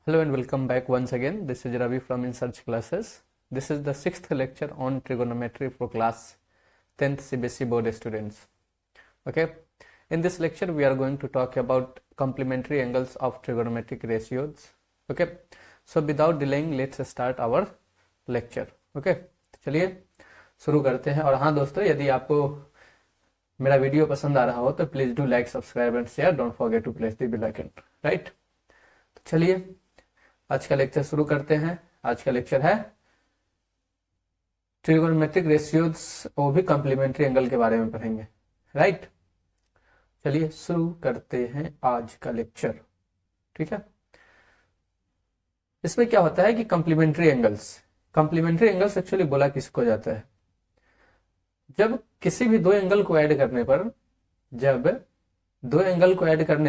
Hello and welcome back once again. This is Ravi from InSearch Classes. This is the sixth lecture on trigonometry for class 10th CBSE board students. Okay. In this lecture, we are going to talk about complementary angles of trigonometric ratios. Okay. So without delaying, let's start our lecture. Okay. चलिए शुरू करते हैं। और हाँ दोस्तों, यदि आपको मेरा वीडियो पसंद आ रहा हो तो please do like, subscribe and share. Don't forget to press the bell icon. Right, तो चलिए आज का लेक्चर शुरू करते हैं। आज का लेक्चर है ट्रिगोनोमेट्रिक रेशियोज, वो भी कॉम्प्लीमेंट्री एंगल के बारे में पढ़ेंगे। राइट, चलिए शुरू करते हैं आज का लेक्चर। ठीक है, इसमें क्या होता है कि कॉम्प्लीमेंट्री एंगल्स एक्चुअली बोला किसको जाता है, जब किसी भी दो एंगल को ऐड करने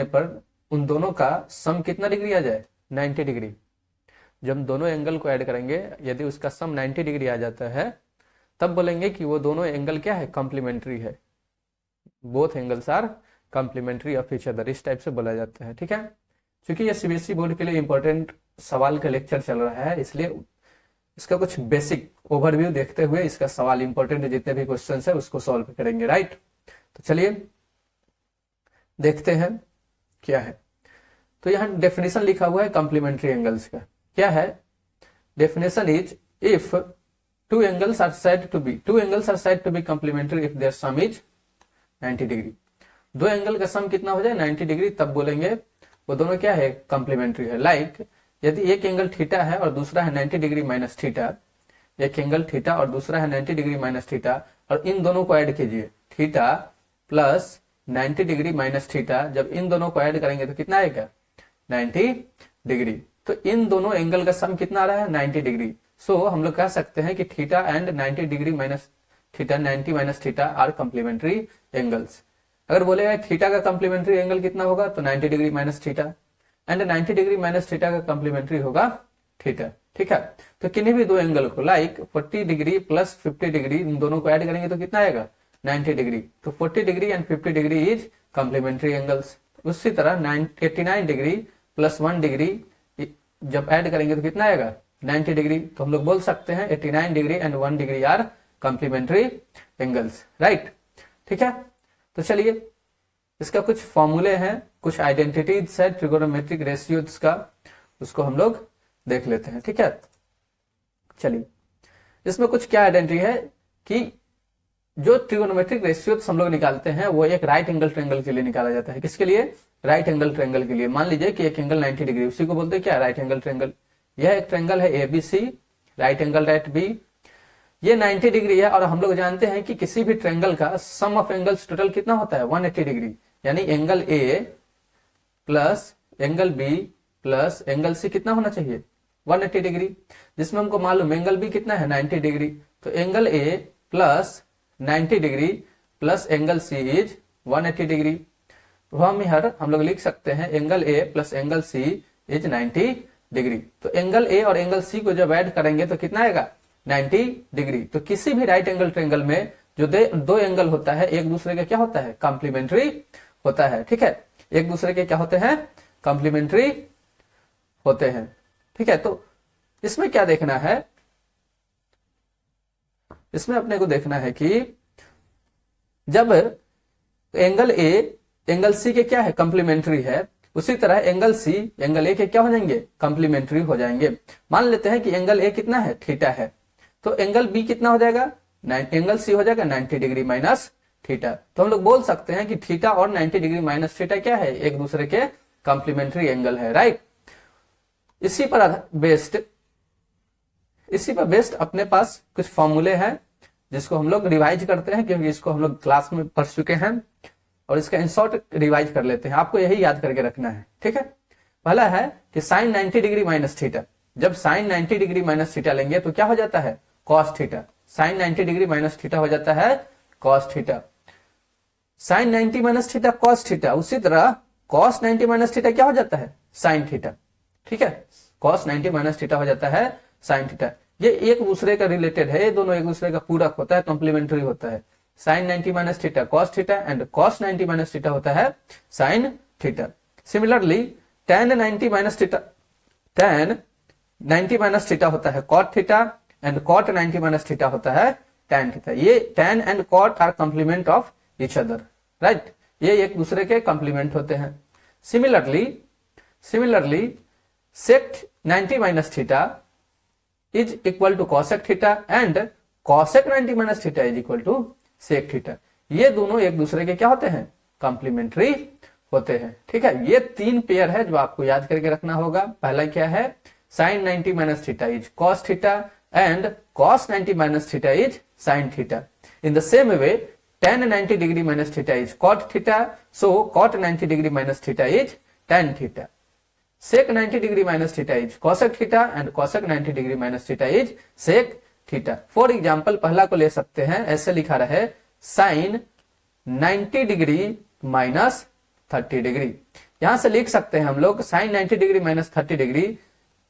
पर उन दोनों का सम कितना डिग्री आ जाए, 90 डिग्री। जब दोनों एंगल को ऐड करेंगे, यदि उसका सम 90 डिग्री आ जाता है, तब बोलेंगे कि वो दोनों एंगल क्या है, कॉम्प्लीमेंट्री है। Both angles are complementary of each other, इस टाइप से बोला जाता है। ठीक है, क्योंकि ये सीबीएसई बोर्ड के लिए इंपॉर्टेंट सवाल का लेक्चर चल रहा है, इसलिए इसका कुछ बेसिक ओवरव्यू देखते हुए इसका सवाल इंपॉर्टेंट जितने भी क्वेश्चन है उसको सॉल्व करेंगे। राइट, तो चलिए देखते हैं क्या है। तो यहाँ डेफिनेशन लिखा हुआ है कॉम्प्लीमेंट्री एंगल्स का। क्या है definition? Is if two angles are said to be complementary if their sum is 90 degree. दो एंगल का सम कितना हो जाए, 90 डिग्री, तब बोलेंगे वो दोनों क्या है, कॉम्प्लीमेंट्री है। लाइक यदि एक एंगल थीटा है और दूसरा है 90 डिग्री माइनस थीटा, एक एंगल थीटा और दूसरा है 90 डिग्री माइनस थीटा, और इन दोनों को ऐड कीजिए, theta plus 90 degree minus theta. जब इन दोनों को ऐड करेंगे तो कितना आएगा, 90 डिग्री। तो इन दोनों एंगल का सम कितना आ रहा है, 90 डिग्री। सो हम लोग कह सकते हैं कि theta and 90 degree minus theta, 90 minus theta are complementary angles. अगर बोलेगा थीटा का कॉम्प्लीमेंट्री एंगल कितना होगा, तो 90 degree minus theta, and 90 degree minus theta का कॉम्प्लीमेंट्री होगा थीटा। ठीक है, तो किन्हीं भी दो एंगल को लाइक 40 डिग्री प्लस 50 डिग्री, इन दोनों को ऐड करेंगे तो कितना आएगा, 90 डिग्री। तो 40 degree and 50 degree is complementary angles. उसी तरह 89 डिग्री प्लस 1 डिग्री जब ऐड करेंगे तो कितना आएगा, 90 डिग्री। तो हम लोग बोल सकते हैं 89 degree and 1 degree are complementary angles. Right, ठीक है, तो चलिए इसका कुछ फॉर्मूले हैं, कुछ आइडेंटिटीज है ट्रिगोनोमेट्रिक रेशियोज का, उसको हम लोग देख लेते हैं। ठीक है, चलिए इसमें कुछ क्या आइडेंटिटी है कि जो ट्रिगोनोमेट्रिक रेशियोज हम लोग निकालते हैं वो एक राइट एंगल ट्रायंगल के लिए निकाला जाता है। किसके लिए, राइट एंगल ट्रायंगल के लिए। मान लीजिए कि एक एंगल 90 डिग्री, उसी को बोलते हैं क्या, राइट एंगल ट्रायंगल। यह एक ट्रायंगल है ABC, right angle at B, ये 90 डिग्री है। और हम लोग जानते हैं कि किसी भी ट्रायंगल का सम ऑफ एंगल्स टोटल कितना होता है, 180 डिग्री। यानी angle A plus angle B plus angle C कितना होना चाहिए, 180 डिग्री। जिसमें हमको मालूम एंगल बी कितना है, 90 डिग्री। तो angle A plus 90 degree plus angle C is 180 degree. हम लोग लिख सकते हैं angle A plus angle C is 90 degree. तो एंगल ए और एंगल सी को जब ऐड करेंगे तो कितना आएगा, 90 डिग्री। तो किसी भी राइट एंगल ट्रायंगल में जो दो एंगल होता है एक दूसरे का क्या होता है, कॉम्प्लीमेंट्री होता है। ठीक है, एक दूसरे के क्या होते हैं, कॉम्प्लीमेंट्री होते हैं। ठीक है, तो इसमें क्या देखना है, इसमें अपने को देखना है कि जब एंगल ए एंगल सी के क्या है, कॉम्प्लीमेंट्री है, उसी तरह एंगल सी एंगल ए के क्या हो जाएंगे, कॉम्प्लीमेंट्री हो जाएंगे। मान लेते हैं कि एंगल ए कितना है, थीटा है, तो एंगल बी कितना हो जाएगा, एंगल सी हो जाएगा 90 डिग्री माइनस थीटा। तो हम लोग बोल सकते हैं कि थीटा और 90 डिग्री माइनस थीटा क्या है, एक दूसरे के कॉम्प्लीमेंट्री एंगल है। राइट, इसी पर बेस्ड अपने पास कुछ फॉर्मूले हैं जिसको हम लोग रिवाइज करते हैं, क्योंकि इसको हम लोग क्लास में पढ़ चुके हैं, और इसका इन शॉर्ट रिवाइज कर लेते हैं। आपको यही याद करके रखना है। ठीक है, पहला है कि साइन 90 डिग्री माइनस थीटा। जब साइन 90 डिग्री माइनस थीटा लेंगे तो क्या हो जाता है, cos theta. Sine 90 degree minus theta हो जाता है cos theta. Sine 90 minus theta cos theta, उसी तरह कॉस 90 माइनस थीटा क्या हो जाता है, साइन थीटा। ठीक है, कॉस 90 माइनस थीटा हो जाता है साइन थीटा। ये एक दूसरे का रिलेटेड है, ये दोनों एक दूसरे का पूरक होता है, कॉम्प्लीमेंट्री होता है। Sine 90 minus theta cos theta and cos 90 minus theta होता है sine theta. Similarly tan 90 minus theta tan 90 minus theta होता है cot theta and cot 90 minus theta होता है tan थीटा। ये tan and cot are complement of each other, right, ये एक दूसरे के कॉम्प्लीमेंट होते हैं। Similarly sec 90 minus theta is equal to cosec theta and cosec 90 minus theta is equal to sec theta. ये दोनों एक दूसरे के क्या होते हैं, कॉम्प्लीमेंट्री होते हैं। ठीक है, ये तीन पेयर है जो आपको याद करके रखना होगा। पहला क्या है, sin 90 minus theta is cos theta and cos 90 minus theta is sin theta. In the same way tan 90 degree minus theta is cot theta, so cot 90 degree minus theta is tan theta. sec 90 degree minus theta is cosec theta and cosec 90 degree minus theta is sec theta. For example पहला को ले सकते हैं, ऐसे लिखा रहे sin 90 degree minus 30 degree. यहां से लिख सकते हैं हम लोग sin 90 degree minus 30 degree,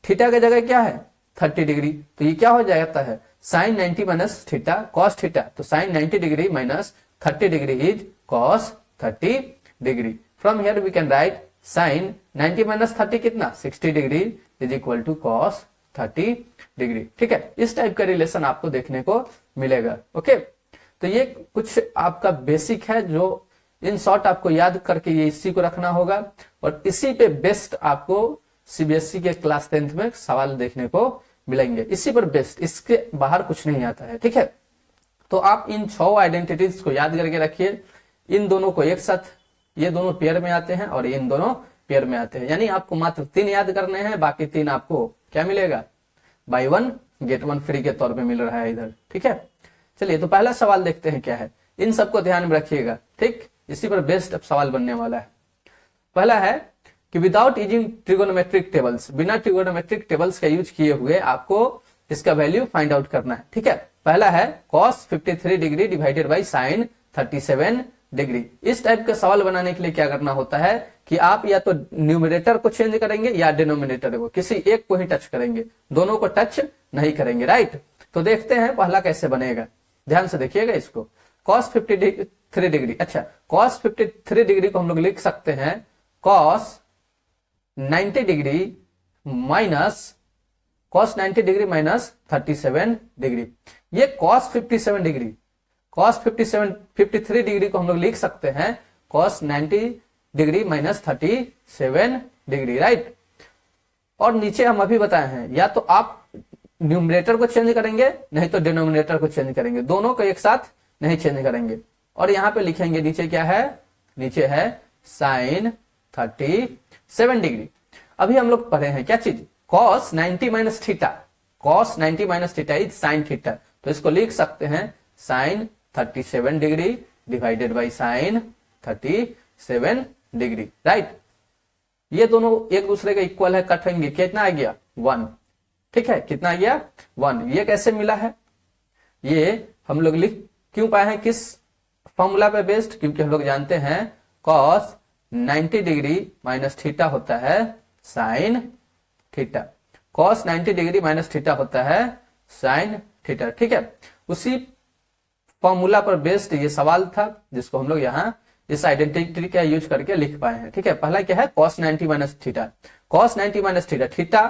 theta की जगह क्या है 30 डिग्री, तो ये क्या हो जाता है sin 90 minus theta cos theta, तो sin 90 degree minus 30 degree is cos 30 degree. From here we can write sin 90 minus 30 कितना 60 degree is equal to cos 30 degree. ठीक है, इस टाइप का रिलेशन आपको देखने को मिलेगा। ओके, तो ये कुछ आपका बेसिक है जो इन शॉर्ट आपको याद करके ये इसी को रखना होगा, और इसी पे बेस्ट आपको सीबीएसई के क्लास 10th में सवाल देखने को मिलेंगे, इसी पर बेस्ट, इसके बाहर कुछ नहीं आता है। ठीक है, तो आप इन 6 आइडेंटिटीज को याद करके रखिए। इन दोनों को एक साथ, ये दोनों पेयर में आते हैं और इन दोनों पेयर में आते हैं, यानी आपको मात्र 3 याद करने हैं, बाकी 3 आपको क्या मिलेगा, बाय 1 गेट 1 फ्री के तौर पे मिल रहा है इधर। ठीक है, चलिए तो पहला सवाल देखते हैं क्या है, इन सबको ध्यान में रखिएगा। ठीक, इसी पर बेस्ट सवाल बनने वाला है। पहला है कि विदाउट यूजिंग ट्रिगोनोमेट्रिक टेबल्स, बिना ट्रिगोनोमेट्रिक टेबल्स का यूज किए हुए आपको इसका वैल्यू फाइंड आउट करना है। ठीक है, पहला है cos 53 degree divided by sin 37 degree. इस टाइप का सवाल बनाने के लिए क्या करना होता है कि आप या तो न्यूमरेटर को चेंज करेंगे या डिनोमिनेटर को, किसी एक को ही टच करेंगे, दोनों को टच नहीं करेंगे। राइट, तो देखते हैं पहला कैसे बनेगा, ध्यान से देखिएगा इसको। cos 53 डिग्री, अच्छा cos 53 डिग्री को हम लोग लिख सकते हैं cos 90 degree minus cos 90 degree minus 37 degree. ये cos 57 डिग्री, cos 53 डिग्री को हम लोग लिख सकते हैं cos 90 degree minus 37 degree. Right, और नीचे हम अभी बताए हैं या तो आप न्यूमरेटर को चेंज करेंगे नहीं तो डिनोमिनेटर को चेंज करेंगे, दोनों को एक साथ नहीं चेंज करेंगे। और यहां पे लिखेंगे नीचे क्या है, नीचे है sin 37 डिग्री। अभी हम लोग पढ़े हैं क्या चीज, cos 90 minus theta, cos 90 minus theta is sin theta, तो इसको लिख सकते हैं sin 37 degree divided by sin 37 degree. Right, ये दोनों एक दूसरे के इक्वल है, कट होंगे, कितना आ गया 1। ठीक है, कितना आ गया 1। ये कैसे मिला है, ये हम लोग लिख क्यों पाए हैं, किस फॉर्मूला पे बेस्ड, क्योंकि हम लोग जानते हैं cos 90 डिग्री माइनस थीटा होता है sin theta, cos 90 degree minus theta होता है sin थीटा। ठीक है, उसी फॉर्मूला पर बेस्ड ये सवाल था जिसको हम लोग यहाँ इस आइडेंटिटी का यूज करके लिख पाए हैं। ठीक है, पहला क्या है cos 90 minus theta, cos 90 minus theta, theta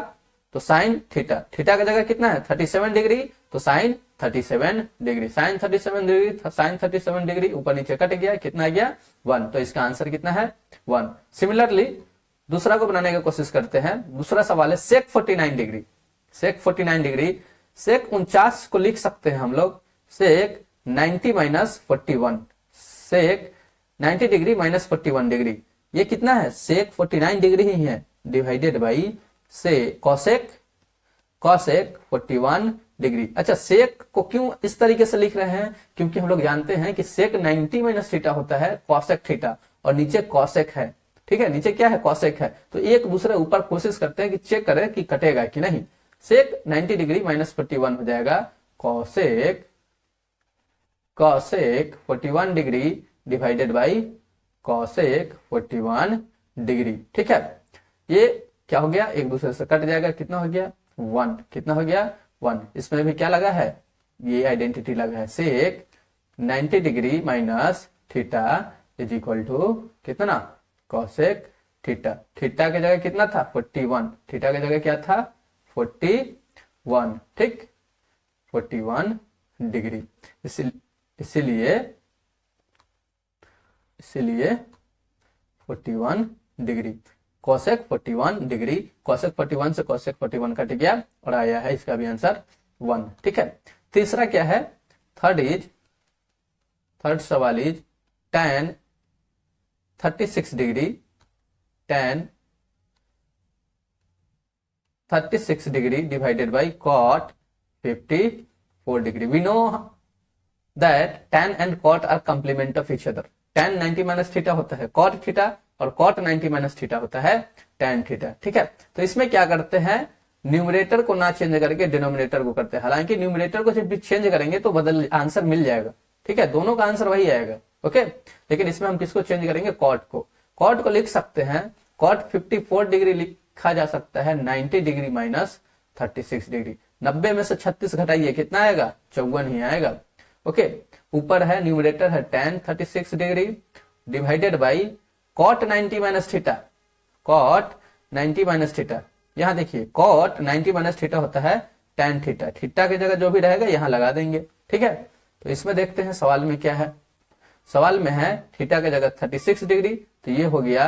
तो sin थीटा, थीटा का जगह कितना है 37 डिग्री, तो sin 37 degree, sin 37 degree, sin 37 degree, ऊपर नीचे कट गया, कितना आ गया 1, तो इसका आंसर कितना है 1। सिमिलरली दूसरा को बनाने की कोशिश करते हैं। दूसरा सवाल है sec 49 degree, sec 49 degree, sec 49 को लिख सकते हैं हम लोग sec 90 minus 41, sec 90 degree minus 41 degree, ये कितना है sec 49 डिग्री ही है, डिवाइडेड बाई से cosec 41 डिग्री। अच्छा, सेक को क्यों इस तरीके से लिख रहे हैं, क्योंकि हम लोग जानते हैं कि सेक 90 माइनस थीटा होता है cosec थीटा, और नीचे cosec है। ठीक है, नीचे क्या है cosec है, तो एक दूसरे ऊपर कोशिश करते हैं कि चेक करें कि कटेगा कि नहीं। सेक 90 डिग्री माइनस 41 हो जाएगा cosec 41 degree divided by cosec 41 degree. ठीक है, ये क्या हो गया, एक दूसरे से कट जाएगा, कितना हो गया 1, कितना हो गया 1। इसमें भी क्या लगा है, ये आइडेंटिटी लगा है sec 90 degree minus theta is equal to कितना cosec थीटा, थीटा की जगह कितना था 41, थीटा की जगह क्या था 41, ठीक 41 डिग्री। इसीलिए 41 डिग्री, कोसेक 41 डिग्री, कोसेक 41 से कोसेक 41 कट गया और आया है इसका भी आंसर 1, ठीक है। तीसरा क्या है, थर्ड सवाल is tan 36 degree, tan 36 degree divided by cot 54 degree. We know that tan and cot are complement of each other. tan 90 minus theta होता है cot थीटा और cot 90 माइनस थीटा होता है tan थीटा, ठीक है। तो इसमें क्या करते हैं, न्यूमरेटर को ना चेंज करके डिनोमिनेटर को करते हैं। हालांकि न्यूमरेटर को जब भी चेंज करेंगे तो बदल आंसर मिल जाएगा, ठीक है, दोनों का आंसर वही आएगा, ओके। लेकिन इसमें हम किसको चेंज करेंगे, कॉट को। कॉट को लिख सकते हैं, कॉट 54 डिग्री लिखा जा सकता है 90 डिग्री माइनस 36 डिग्री। 90 में से 36 घटाइए कितना आएगा, 54 ही आएगा, ओके। ऊपर है न्यूमरेटर है tan 36 degree divided by cot 90 minus theta, cot 90 minus theta. यहां देखिए कॉट 90 माइनस थीटा होता है tan थीटा, थीटा की जगह जो भी रहेगा यहां लगा देंगे, ठीक है। तो इसमें देखते हैं सवाल में क्या है, सवाल में है थीटा की जगह 36 डिग्री, तो ये हो गया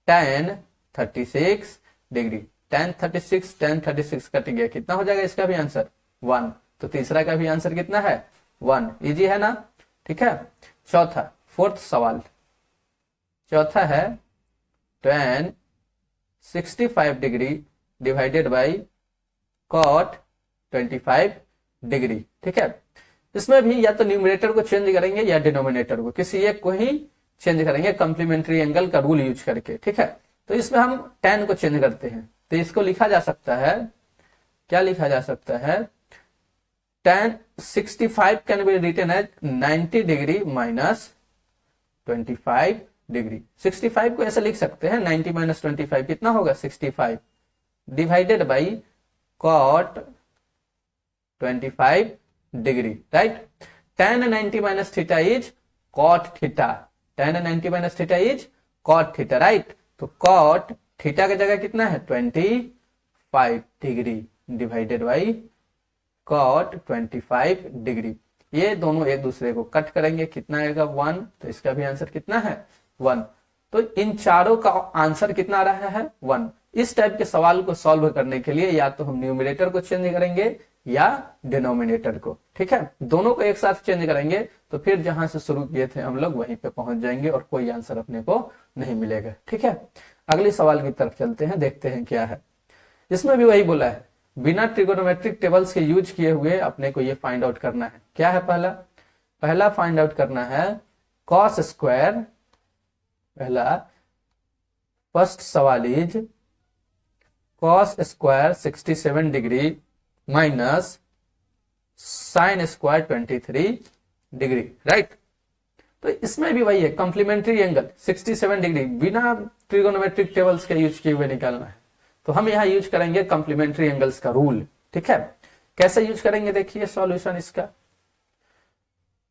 tan 36 डिग्री, tan 36 कट गया, कितना हो जाएगा इसका भी आंसर 1। तो तीसरा का भी आंसर कितना है 1, इजी है ना, ठीक है। चौथा, फोर्थ सवाल, चौथा है tan 65 degree divided by cot 25 degree, ठीक है। इसमें भी या तो न्यूमरेटर को चेंज करेंगे या डिनोमिनेटर को, किसी एक को ही चेंज करेंगे कॉम्प्लीमेंट्री एंगल का रूल यूज करके, ठीक है। तो इसमें हम tan को चेंज करते हैं, तो इसको लिखा जा सकता है, क्या लिखा जा सकता है, tan 65 can be written as 90 degree minus 25 degree. 65 को ऐसे लिख सकते हैं 90 माइनस 25 कितना होगा 65 divided by cot 25 degree, right. tan 90 minus theta is cot theta, tan 90 minus theta is cot theta, right. तो cot थीटा की जगह कितना है 25 degree divided by cot 25 degree. ये दोनों एक दूसरे को कट करेंगे, कितना आएगा 1, तो इसका भी आंसर कितना है 1। तो इन चारों का आंसर कितना आ रहा है 1। इस टाइप के सवाल को सॉल्व करने के लिए या तो हम न्यूमरेटर को चेंज करेंगे या डिनोमिनेटर को, ठीक है। दोनों को एक साथ चेंज करेंगे तो फिर जहां से शुरू किए थे हम लोग वहीं पे पहुंच जाएंगे और कोई आंसर अपने को नहीं मिलेगा, ठीक है। अगले सवाल की तरफ चलते हैं, देखते हैं क्या है। इसमें भी वही बोला है, बिना ट्रिगोनोमेट्रिक टेबल्स के यूज किए हुए अपने को ये फाइंड आउट करना है। क्या है पहला फाइंड आउट करना है कॉस स्क्वायर, पहला फर्स्ट सवाल is cos square 67 degree minus sine square 23 degree, right. तो इसमें भी वही है, कॉम्प्लीमेंट्री एंगल 67 डिग्री बिना ट्रिगोनोमेट्रिक टेबल्स के यूज किए हुए निकालना है। तो हम यहां यूज करेंगे कॉम्प्लीमेंट्री एंगल्स का रूल, ठीक है। कैसे यूज करेंगे देखिए सॉल्यूशन इसका,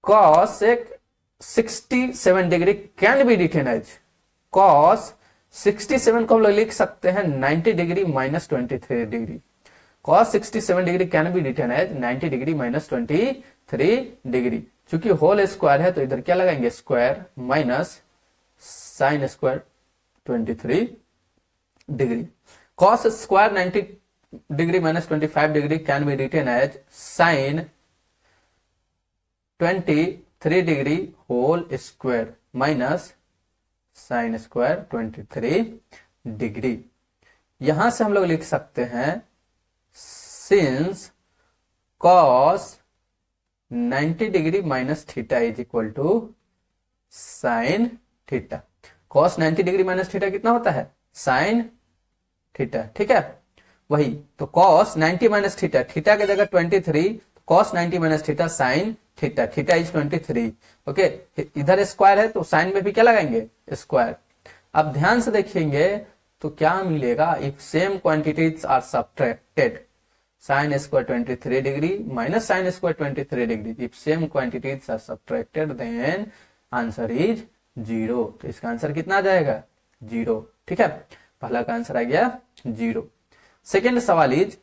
cos 67 degree can be written as cos 67 को हम लोग लिख सकते हैं 90 degree minus 23 degree. cos 67 degree can be written as 90 degree minus 23 degree. चूंकि होल स्क्वायर है तो इधर क्या लगाएंगे square minus sine square 23 degree. cos square 90 degree minus 25 degree can be written as sine 23 degree whole square minus sine square 23 degree. यहां से हम लोग लिख सकते हैं since cos 90 degree minus theta is equal to sine theta. cos 90 degree minus theta कितना होता है साइन थीटा, ठीक है। वही तो cos 90 माइनस थीटा, थीटा की जगह 23, cos 90 minus theta sine theta, theta is 23, okay. इधर स्क्वायर है तो साइन में भी क्या लगाएंगे स्क्वायर। अब ध्यान से देखेंगे तो क्या मिलेगा, if same quantities are subtracted sine square 23 degree minus sine square 23 degree, if same quantities are subtracted then answer is 0। तो इसका आंसर कितना आ जाएगा 0। ठीक है, पहला का आंसर आ गया 0। सेकेंड सवाल इज,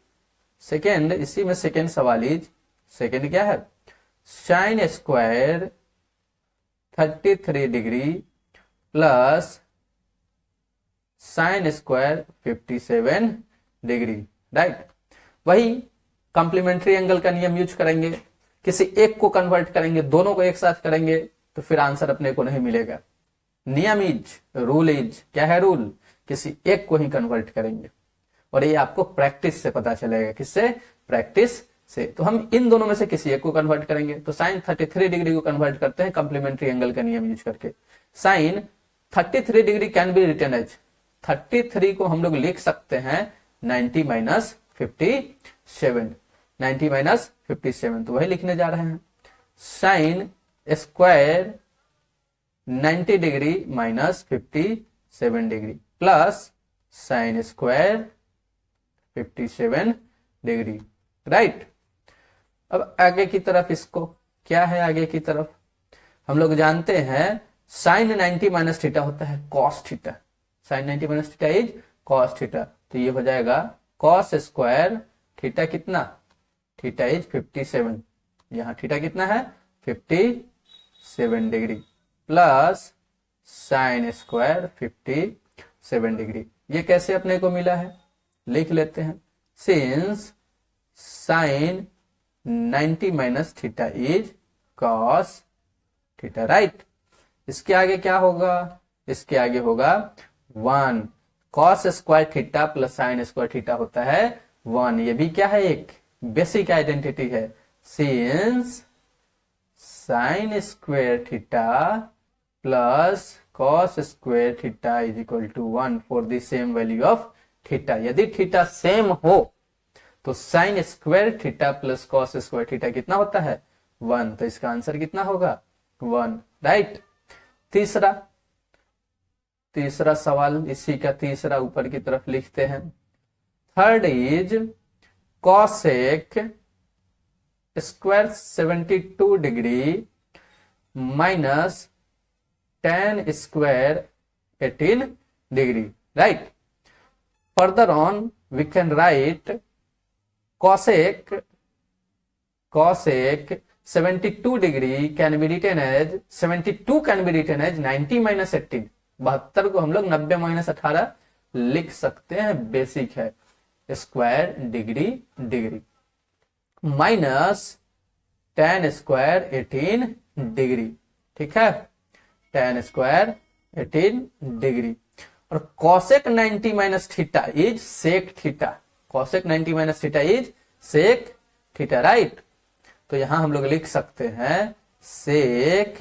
सेकेंड इसी में सेकेंड सवाल इज, सेकेंड क्या है, sine square 33 degree plus sine square 57 degree, right. वही कॉम्प्लीमेंट्री एंगल का नियम यूज करेंगे, किसी एक को कन्वर्ट करेंगे, दोनों को एक साथ करेंगे तो फिर आंसर अपने को नहीं मिलेगा। नियम इज, रूल इज, क्या है रूल, किसी एक को ही कन्वर्ट करेंगे और ये आपको प्रैक्टिस से पता चलेगा। किससे, प्रैक्टिस से। तो हम इन दोनों में से किसी एक को कन्वर्ट करेंगे, तो साइन 33 डिग्री को कन्वर्ट करते हैं कॉम्प्लीमेंट्री एंगल का नियम यूज करके। Sine 33 degree can be written as, 33 को हम लोग लिख सकते हैं 90 माइनस 57, 90 माइनस 57, तो वही लिखने जा रहे हैं। Sine square 90 degree minus 57 degree plus sine square 57 degree, right. अब आगे की तरफ इसको क्या है, आगे की तरफ हम लोग जानते हैं साइन 90 माइनस थीटा होता है cos theta, sine 90 minus theta is cos theta, तो ये हो जाएगा कॉस स्क्वायर थीटा कितना, थीटा इज 57, यहां थीटा कितना है 57 degree plus sine square 57 degree. ये कैसे अपने को मिला है, लिख लेते हैं। Since sine 90 minus theta is cos theta, right. इसके आगे क्या होगा, इसके आगे होगा 1, cos square theta plus sine square theta होता है 1। ये भी क्या है, एक बेसिक आइडेंटिटी है। Since sine square theta plus cos square theta is equal to 1 for the same value of theta. यदि थीटा सेम हो तो sine square theta plus cos square theta कितना होता है 1, तो इसका आंसर कितना होगा 1, राइट। तीसरा सवाल इसी का तीसरा ऊपर की तरफ लिखते हैं। Third is cosec square 72 degree minus tan square 18 degree, right. Further on we can write cosec 72 degree can be written as 72 can be written as 90 minus 18। 72 को हम लोग 90 माइनस 18 लिख सकते हैं, बेसिक है। Square degree degree minus tan square 18 degree, ठीक है, tan square 18 degree. और cosec 90 minus theta is sec theta, cosec 90 minus theta is sec theta, right. तो यहां हम लोग लिख सकते हैं sec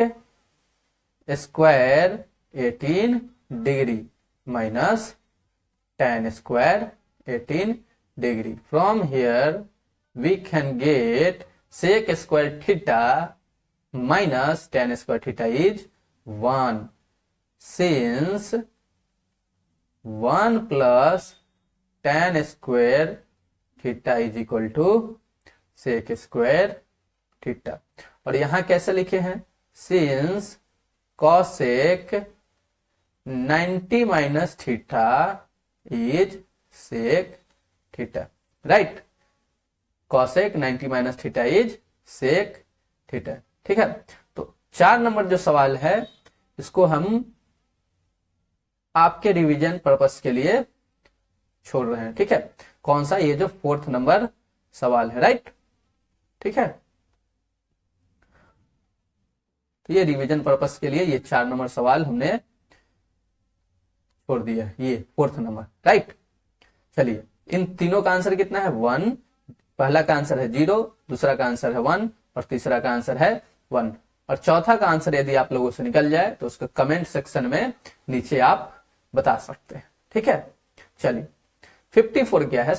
square 18 degree minus tan square 18 degree. From here we can get sec square theta minus tan square theta is 1, since 1 plus tan square theta is equal to sec square theta. और यहां कैसे लिखे हैं, since cosec 90 minus theta is sec theta, right. Cosec 90 minus theta is sec theta, ठीक है। तो 4 number जो सवाल है इसको हम आपके रिवीजन पर्पस के लिए छोड़ रहे हैं, ठीक है। कौन सा, ये जो 4th नंबर सवाल है, राइट, ठीक है। तो ये रिवीजन पर्पस के लिए ये 4 नंबर सवाल हमने छोड़ दिया, ये 4th नंबर, राइट। चलिए, इन तीनों का आंसर कितना है 1, पहला का आंसर है 0, दूसरा का आंसर है 1 और तीसरा का आंसर है 1। और चौथा का आंसर यदि आप लोगों से निकल जाए तो उसको कमेंट सेक्शन में नीचे आप बता सकते हैं, ठीक है। चलिए 54 क्या है,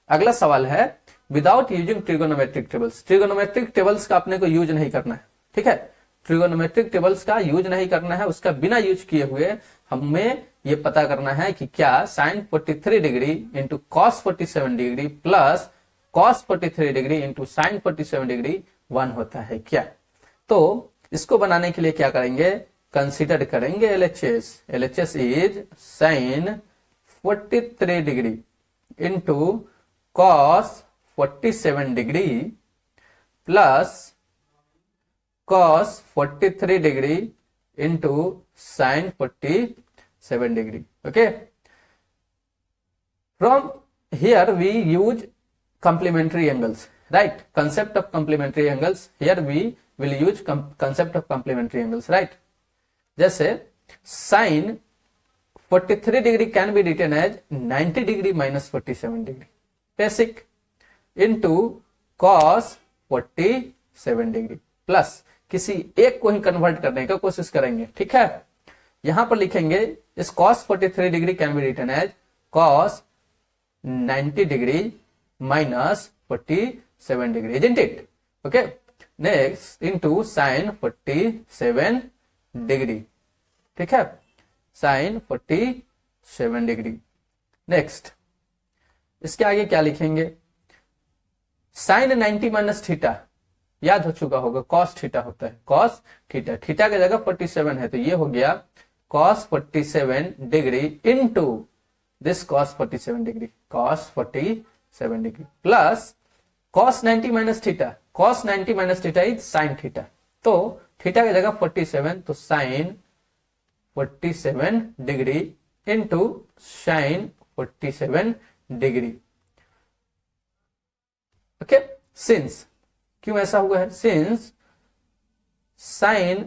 अगला सवाल है without using trigonometric tables. Trigonometric tables का अपने को यूज नहीं करना है, ठीक है। ट्रिगोनोमेट्रिक टेबल्स का यूज नहीं करना है, उसका बिना यूज किए हुए हमें ये पता करना है कि क्या sine 43 degree into cos 47 degree plus cos 43 degree into sine 47 degree 1 होता है क्या। तो इसको बनाने के लिए क्या करेंगे, कंसीडर करेंगे LHS. LHS is sine 43 degree into cos 47 degree plus cos 43 degree into sine 47 degree. Okay, from here we use complementary angles, right? Concept of complementary angles, here we will use concept of complementary angles, right? जैसे sin 43 degree can be written as 90 degree minus 47 degree basic into cos 47 degree plus किसी एक को ही convert करने का कोशिश करेंगे, ठीक है। यहां पर लिखेंगे इस cos 43 degree can be written as cos 90 degree minus 47 degree, isn't it? Okay, next into sin 47 degree, ठीक है, sin 47 degree। नेक्स्ट इसके आगे क्या लिखेंगे, sin 90 माइनस थीटा, याद हो चुका होगा cos थीटा होता है, cos थीटा, थीटा की जगह 47 है तो ये हो गया cos 47 degree into this cos 47 degree, cos 47 degree plus cos 90 minus theta, cos 90 minus theta is sin theta, तो थीटा की जगह 47 तो sin 47 degree into sin 47 degree. Okay, since, क्यों ऐसा हुआ है, since sin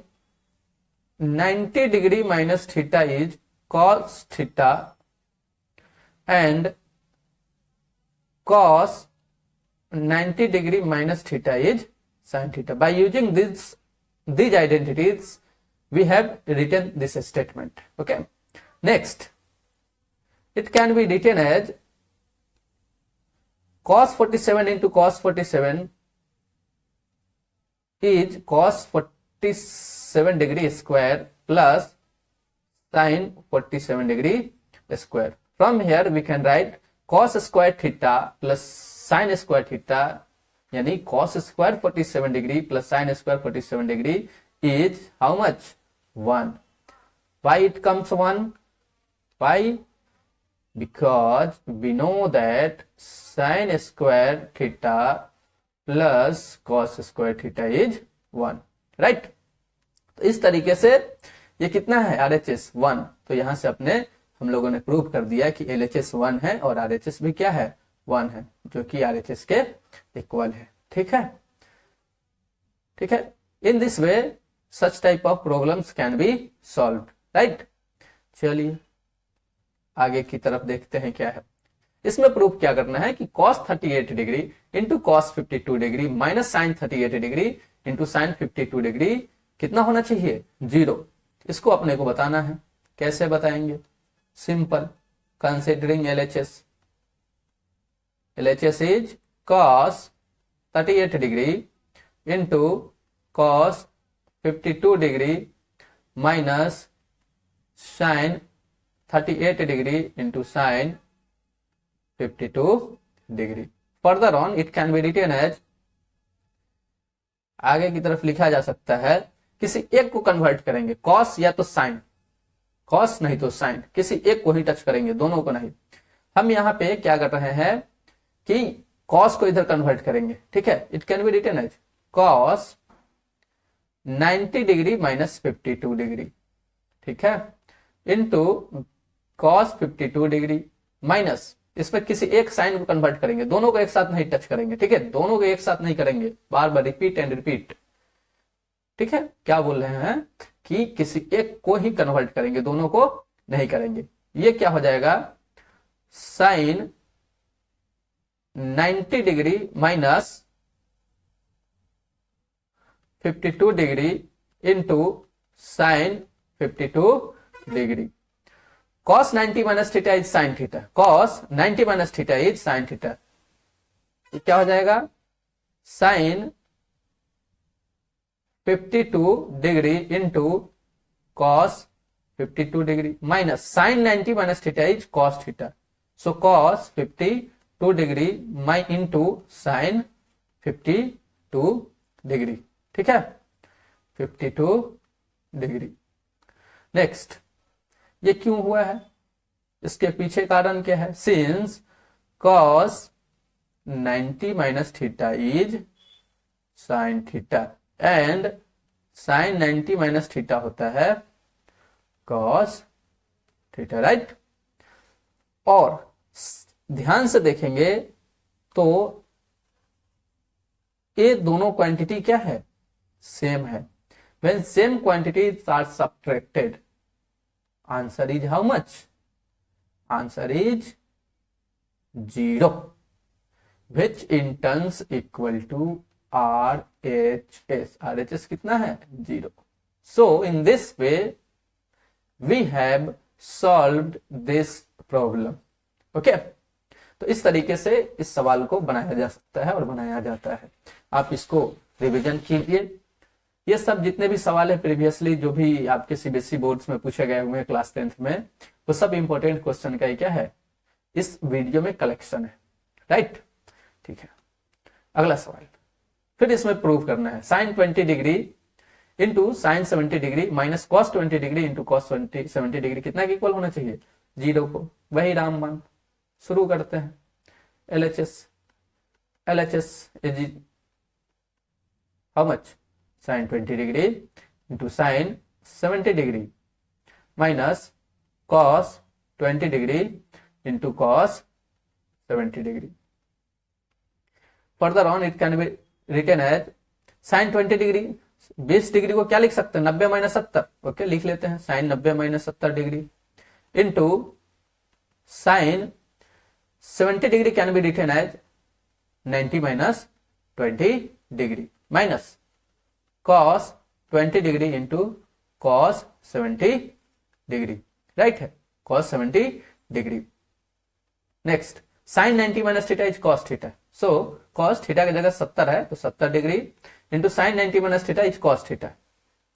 90 degree minus theta is cos theta and cos 90 degree minus theta is sin theta. By using these identities, we have written this statement. Okay. Next, it can be written as cos 47 into cos 47 is cos 47 degree square plus sin 47 degree square. From here we can write cos square theta plus sine square theta यानी cos square 47 degree plus sine square 47 degree is how much, 1। Why it comes 1? Why? Because we know that sin square theta plus cos square theta is 1, right? तो इस तरीके से ये कितना है RHS 1, तो यहां से अपने हम लोगों ने प्रूव कर दिया कि LHS 1 है और RHS भी क्या है, 1 है, जो कि RHS के इक्वल है, ठीक है, ठीक है। In this way such type of problems can be solve, right. चलिए आगे की तरफ देखते हैं क्या है। इसमें प्रूफ क्या करना है कि cos 38 degree into cos 52 degree minus sine 38 degree into sine 52 degree कितना होना चाहिए, 0। इसको अपने को बताना है, कैसे बताएंगे, simple, considering LHS। LHS is cos 38 degree into cos 52 degree minus sine 38 degree into sine 52 degree. Further on it can be written as, आगे की तरफ लिखा जा सकता है, किसी एक को कन्वर्ट करेंगे, cos या तो साइन, cos नहीं तो साइन, किसी एक को ही टच करेंगे, दोनों को नहीं। हम यहां पे क्या कर रहे हैं कि cos को इधर कन्वर्ट करेंगे, ठीक है। It can be written as cos 90 degree minus 52 degree, ठीक है, इंटू cos 52 डिग्री माइनस, इसमें किसी एक साइन को कन्वर्ट करेंगे, दोनों को एक साथ नहीं टच करेंगे, ठीक है, दोनों को एक साथ नहीं करेंगे, बार बार रिपीट एंड रिपीट, ठीक है। क्या बोल रहे हैं कि किसी एक को ही कन्वर्ट करेंगे, दोनों को नहीं करेंगे। ये क्या हो जाएगा, sine 90 degree minus 52 degree into sine 52 degree. cos 90 minus theta is sine theta, cos 90 minus theta is sine theta, क्या हो जाएगा, sine 52 degree into cos 52 degree minus sine 90 minus theta is cos theta, so cos 52 degree माइ into sine 52 degree, ठीक है, 52 degree. Next, ये क्यों हुआ है, इसके पीछे कारण क्या है? Since cos 90 minus theta is sine theta and sine 90 minus theta होता है cos थीटा, राइट। और ध्यान से देखेंगे तो ये दोनों क्वांटिटी क्या है? सेम है। When same quantities are subtracted, answer is how much? Answer is 0, which in turns equal to RHS. RHS कितना है? 0. So in this way we have solved this problem. Okay? तो इस तरीके से इस सवाल को बनाया जा सकता है और बनाया जाता है। आप इसको रिवीजन कीजिए। ये सब जितने भी सवाल है प्रीवियसली जो भी आपके सीबीएसई बोर्ड्स में पूछे गए हुए हैं क्लास 10th में, वो सब इंपॉर्टेंट क्वेश्चन का ही क्या है, इस वीडियो में कलेक्शन है, राइट। ठीक है, अगला सवाल फिर इसमें प्रूव करना है sine 20 degree into sine 70 degree minus cos 20 degree into cos 70 degree कितना के इक्वल होना चाहिए? 0 को। वही रामबाण, शुरू करते हैं। LHS is how much? Sine 20 degree into sine 70 degree minus cos 20 degree into cos 70 degree. Further on it can be written as sine 20 degree, 20 degree को क्या लिख सकते हैं? 90 माइनस 70। ओके, लिख लेते हैं sine 90 minus 70 degree into sine 70 degree can be written as 90 minus 20 degree minus cos 20 degree into cos 70 degree, right है, cos 70 degree. Next, sine 90 minus theta is cos theta. So cos theta की जगह 70 है तो 70 degree into sine 90 minus theta is cos theta,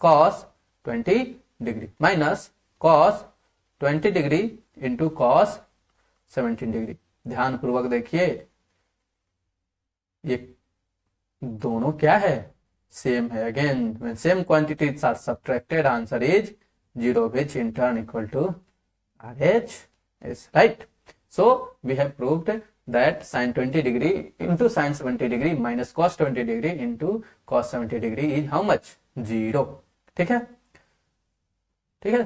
cos 20 degree minus cos 20 degree into cos 17 degree. ध्यान पूर्वक देखिए, ये दोनों क्या है? सेम है। Again when same quantities are subtracted, answer is 0, which in turn equal to RHS, right? So we have proved that sin 20 degree into sin 70 degree minus cos 20 degree into cos 70 degree is how much? 0। ठीक है, ठीक है।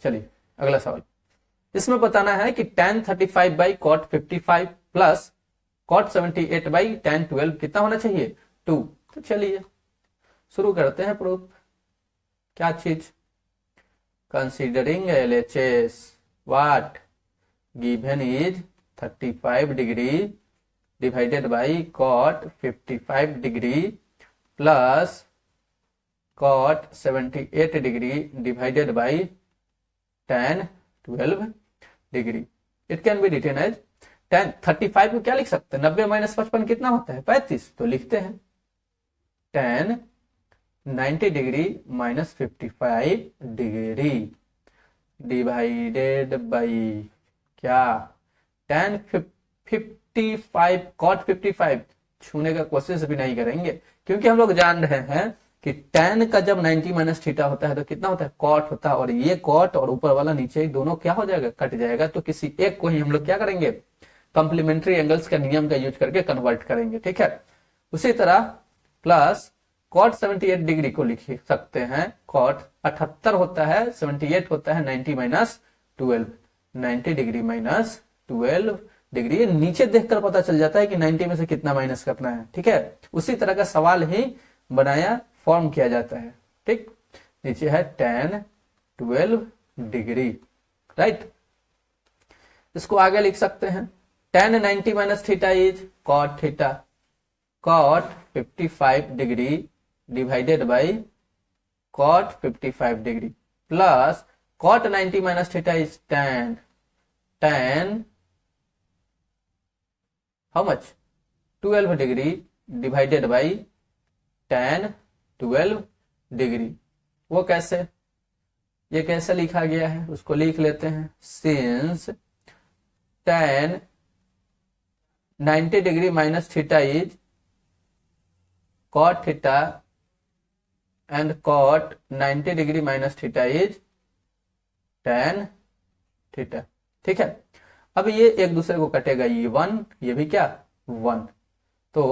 चलिए अगला सवाल, इसमें बताना है कि tan 35 by cot 55 plus cot 78 by tan 12 कितना होना चाहिए? 2। तो चलिए शुरू करते हैं प्रूफ। क्या चीज? Considering LHS what given is 35 degree divided by cot 55 degree plus cot 78 degree divided by tan 12 degree. It can be written as tan 35 को क्या लिख सकते हैं? 90 माइनस 55 कितना होता है? 35। तो लिखते हैं tan 90 degree minus 55 degree divided by क्या? tan 55 cot 55 छूने का कोशिश भी नहीं करेंगे, क्योंकि हम लोग जान रहे हैं कि tan का जब 90 माइनस थीटा होता है तो कितना होता है? cot होता है। और ये cot और ऊपर वाला नीचे दोनों क्या हो जाएगा? कट जाएगा। तो किसी एक को ही हम लोग क्या करेंगे? कॉम्प्लीमेंट्री एंगल्स का नियम का यूज करके कन्वर्ट करेंगे। ठीक है, उसी तरह प्लस cot 78 डिग्री को लिख सकते हैं। cot 78 होता है, 78 होता है 90 माइनस 12, 90 डिग्री माइनस 12 डिग्री। नीचे देखकर पता चल जाता है कि 90 में से कितना माइनस करना है। ठीक है, उसी तरह का सवाल ही बनाया, फॉर्म किया जाता है। ठीक, नीचे है tan 12 डिग्री, राइट। इसको आगे लिख सकते हैं tan 90 minus theta is cot theta, cot 55 degree divided by cot 55 degree plus cot 90 minus theta is tan how much? 12 degree divided by tan 12 degree. वो कैसे? ये कैसे लिखा गया है उसको लिख लेते हैं। Since tan 90 degree minus theta is cot theta and cot 90 degree minus theta is tan theta. ठीक है, अब ये एक दूसरे को कटेगा, ये 1, ये भी क्या 1, तो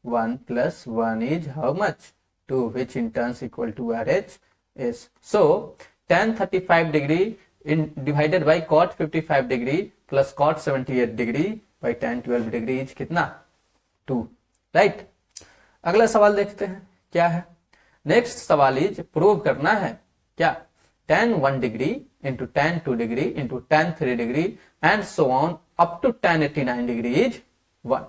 1 + 1 is how much 2, which in turns equal to RHS। So tan 35 degree in divided by cot 55 degree plus cot 78 degree by tan 12 degree is कितना 2, राइट। अगला सवाल देखते हैं क्या है। नेक्स्ट सवाल इज प्रूव करना है क्या tan 1 degree into tan 2 degree into tan 3 degree and so on up to tan 89 degree is 1।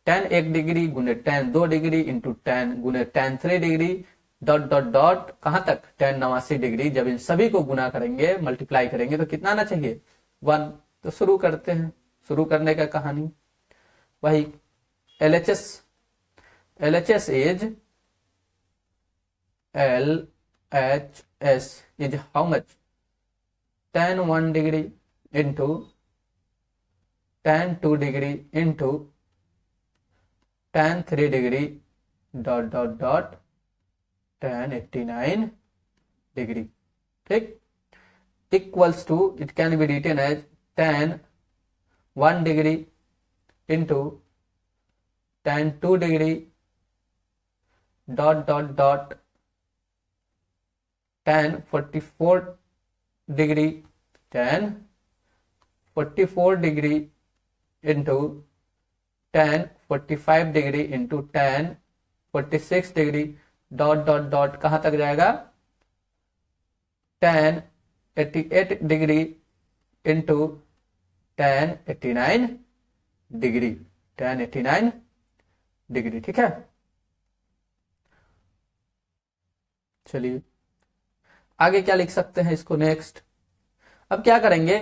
tan 1 degree गुने tan 2 डिग्री इंटू tan गुने tan 3 degree dot dot dot कहां तक tan 89 डिग्री। जब इन सभी को गुना करेंगे, मल्टीप्लाई करेंगे तो कितना आना चाहिए 1। तो शुरू करते हैं, शुरू करने का कहानी वही LHS is LHS is how much tan 1 degree into tan 2 degree into tan 3 degree dot dot dot tan 89 degree, ठीक, equals to, it can be written as tan 1 degree into tan 2 degree dot dot dot tan 44 degree, tan 44 degree into tan 45 degree into tan 46 degree dot dot dot कहां तक जाएगा tan 88 degree into tan 89 degree, tan 89 degree. ठीक है, चलिए आगे क्या लिख सकते हैं इसको। नेक्स्ट अब क्या करेंगे,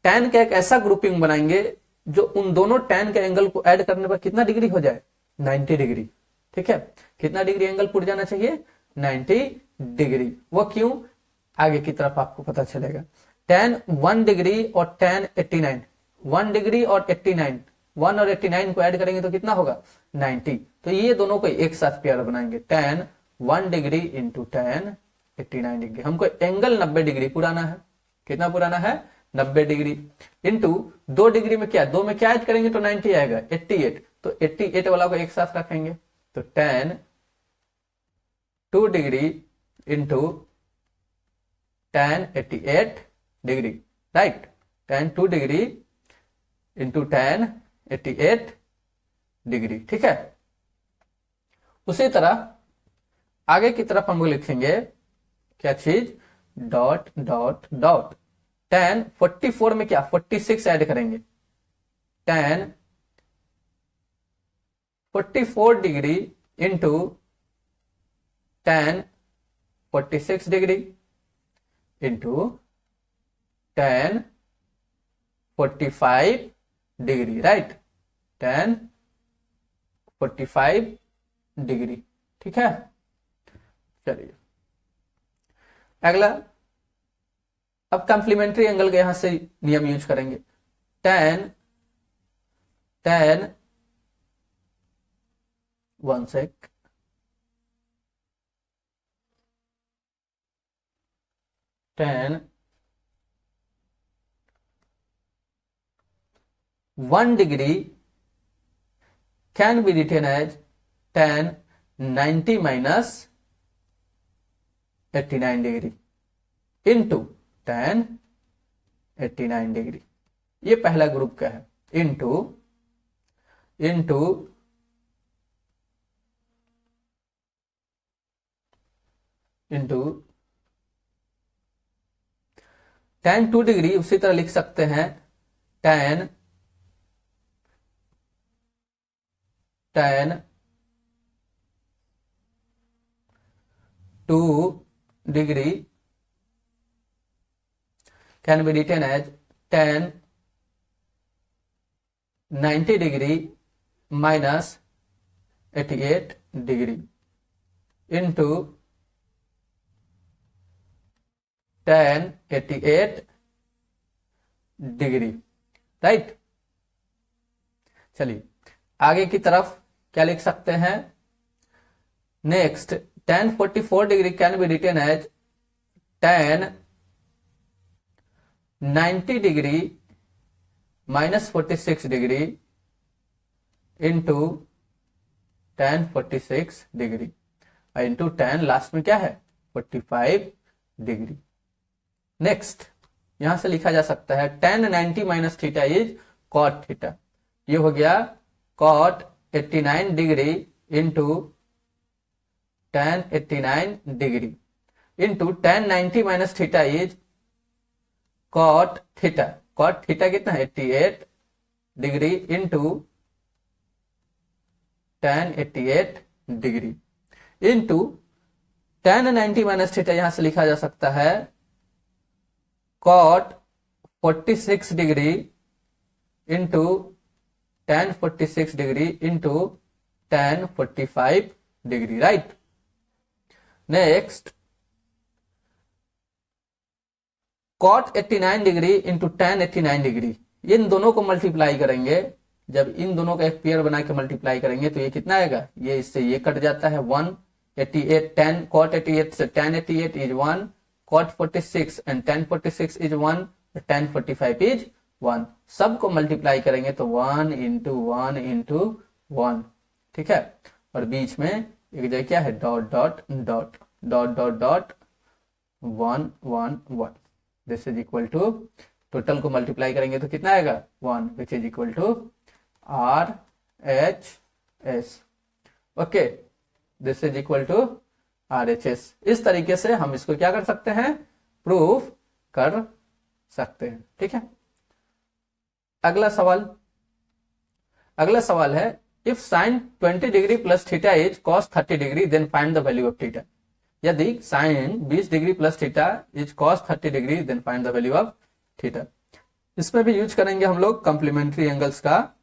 tan का एक ऐसा ग्रुपिंग बनाएंगे जो उन दोनों tan के एंगल को ऐड करने पर कितना डिग्री हो जाए 90 डिग्री। ठीक है, कितना डिग्री एंगल पुट जाना चाहिए 90 डिग्री। वो क्यों, आगे की तरफ आपको पता चलेगा। tan 1 डिग्री और tan 89, 1 डिग्री और 89, 1 और 89 को ऐड करेंगे तो कितना होगा 90। तो ये दोनों को एक साथ पेयर बनाएंगे, tan 1 degree into tan 89 degree. हमको एंगल 90 डिग्री पुराना है, कितना पुराना है 90 डिग्री इंटू 2 डिग्री में क्या, 2 में क्या ऐड करेंगे तो 90 आएगा 88, तो 88 वाला को एक साथ रखेंगे तो tan 2 degree into tan 88 degree, right, tan 2 degree into tan 88 degree. ठीक है, उसी तरह आगे की तरफ हम लिखेंगे क्या चीज, डॉट डॉट डॉट tan 44 में क्या 46 ऐड करेंगे, tan 44 degree into tan 46 degree into tan 45 degree, right, tan 45 degree. ठीक है, चलिए अगला, अब कॉम्प्लीमेंट्री एंगल के यहां से नियम यूज करेंगे। tan 1 sec tan 1 degree can be written as tan 90 minus 89 degree into tan 89 degree. ये पहला ग्रुप का है, into into into tan 2 degree उसी तरह लिख सकते हैं tan 2 degree can be written as tan 90 degree minus 88 degree into tan 88 degree, right. चलिए आगे की तरफ क्या लिख सकते हैं, next tan 44 degree can be written as tan 90 degree minus 46 degree into tan 46 degree into tan last में क्या है 45 डिग्री। नेक्स्ट यहां से लिखा जा सकता है tan 90 minus theta is cot theta. ये हो गया cot 89 degree into tan 89 degree into tan 90 minus theta is cot theta. cot theta कितना है 88 degree into tan 88 degree into tan 90 minus theta यहां से लिखा जा सकता है cot 46 degree into tan 46 degree into tan 45 degree, right. Next cot 89 degree into tan 89 degree, इन दोनों को मल्टीप्लाई करेंगे। जब इन दोनों का एक पेयर बना के मल्टीप्लाई करेंगे तो ये कितना आएगा, ये इससे ये कट जाता है 188 tan cot 88 से tan 88 is 1, cot 46 and tan 46 is 1, tan 45 is 1। सबको मल्टीप्लाई करेंगे तो 1 इंटू 1 इंटू 1, ठीक है। और बीच में एक जगह क्या है dot dot dot dot dot dot 1 1 1, this is equal to, total को मल्टीप्लाई करेंगे तो कितना आएगा 1, which is equal to RHS। Okay, this is equal to RHS। इस तरीके से हम इसको क्या कर सकते हैं, प्रूफ कर सकते हैं, ठीक है। अगला सवाल है if sine 20 degree plus theta is cos 30 degree then find the value of theta. यदि sine 20 degree plus theta is cos 30 degree then find the value of theta. इसमें भी यूज करेंगे हम लोग कॉम्प्लीमेंट्री एंगल्स का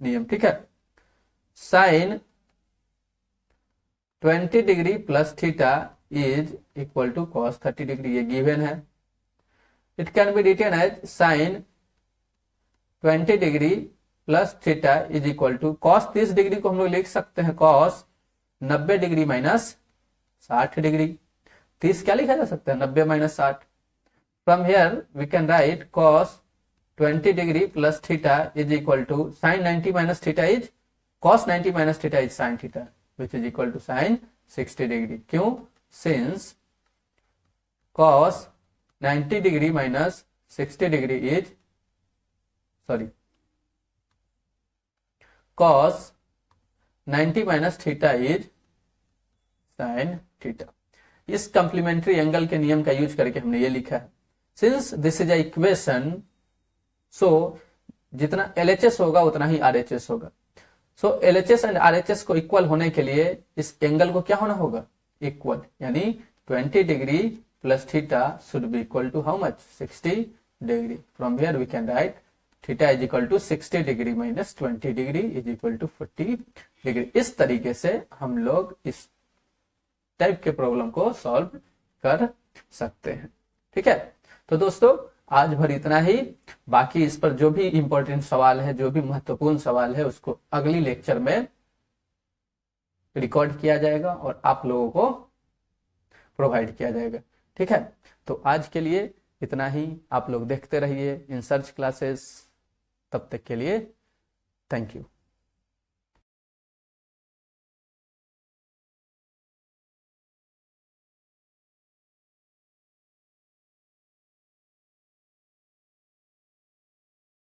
नियम, ठीक है। Sine 20 degree plus theta is equal to cos 30 degree, ये गिवन है। It can be written as sine 20 degree plus theta is equal to cos 30 degree को हम लोग लिख सकते हैं cos 90 डिग्री माइनस 60 डिग्री। 30 क्या लिखा जा सकता है 90 minus 60। From here we can write cos 20 degree plus theta is equal to sin 90 minus theta is cos 90 minus theta is sin theta which is equal to sin 60 degree. क्यों, since cos 90 degree minus 60 degree is cos 90 minus theta is sin theta. इस complementary angle के नियम का use करके हमने ये लिखा है, since this is a equation, सो जितना LHS होगा उतना ही RHS होगा। सो LHS एंड RHS को इक्वल होने के लिए इस एंगल को क्या होना होगा, इक्वल, यानी 20 degree plus theta should be equal to how much 60 degree. From here we can write theta is equal to 60 degree minus 20 degree is equal to 40 degree. इस तरीके से हम लोग इस टाइप के प्रॉब्लम को सॉल्व कर सकते हैं, ठीक है। तो दोस्तों आज भर इतना ही, बाकी इस पर जो भी इंपॉर्टेंट सवाल है, जो भी महत्वपूर्ण सवाल है, उसको अगली लेक्चर में रिकॉर्ड किया जाएगा और आप लोगों को प्रोवाइड किया जाएगा, ठीक है। तो आज के लिए इतना ही, आप लोग देखते रहिए इन सर्च क्लासेस। तब तक के लिए थैंक यू।